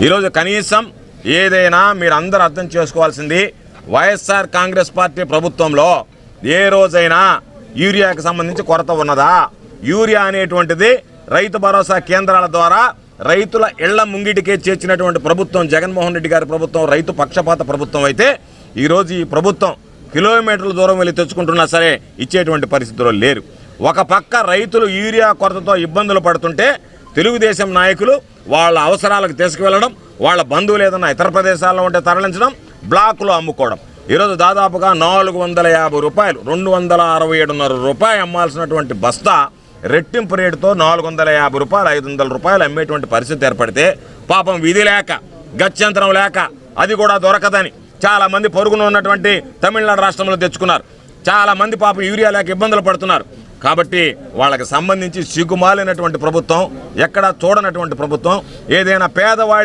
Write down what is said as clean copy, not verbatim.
ఈరోజు కనీసం ఏదైనా మీరు అందరూ అర్థం చేసుకోవాల్సింది, వైఎస్ఆర్ కాంగ్రెస్ పార్టీ ప్రభుత్వంలో ఏ రోజైనా యూరియాకి సంబంధించి కొరత ఉన్నదా? యూరియా అనేటువంటిది రైతు భరోసా కేంద్రాల ద్వారా రైతుల ఇళ్ల ముంగిటికే చేర్చినటువంటి ప్రభుత్వం జగన్మోహన్ రెడ్డి గారి ప్రభుత్వం, రైతు పక్షపాత ప్రభుత్వం అయితే ఈరోజు ఈ ప్రభుత్వం కిలోమీటర్ల దూరం వెళ్ళి తెచ్చుకుంటున్నా సరే ఇచ్చేటువంటి పరిస్థితుల్లో లేరు. ఒక పక్క రైతులు యూరియా కొరతతో ఇబ్బందులు పడుతుంటే తెలుగుదేశం నాయకులు వాళ్ళ అవసరాలకు తీసుకువెళ్ళడం, వాళ్ళ బంధువులు ఏదన్నా ఇతర ప్రదేశాల్లో ఉంటే తరలించడం, బ్లాకులో అమ్ముకోవడం. ఈరోజు దాదాపుగా 450 రూపాయలు, 267.5 రూపాయలు అమ్మాల్సినటువంటి బస్తా రెట్టింపు రేటుతో 450 రూపాయలు, 500 రూపాయలు అమ్మేటువంటి పరిస్థితి ఏర్పడితే పాపం విధి లేక, గత్యంతరం లేక, అది కూడా దొరకదని చాలామంది పొరుగున ఉన్నటువంటి తమిళనాడు రాష్ట్రంలో తెచ్చుకున్నారు. చాలామంది పాపం యూరియా లేక ఇబ్బందులు పడుతున్నారు. కాబట్టి వాళ్ళకి సంబంధించి సిగ్గుమాలినటువంటి ప్రభుత్వం, ఎక్కడా చూడనటువంటి ప్రభుత్వం, ఏదైనా పేదవాడి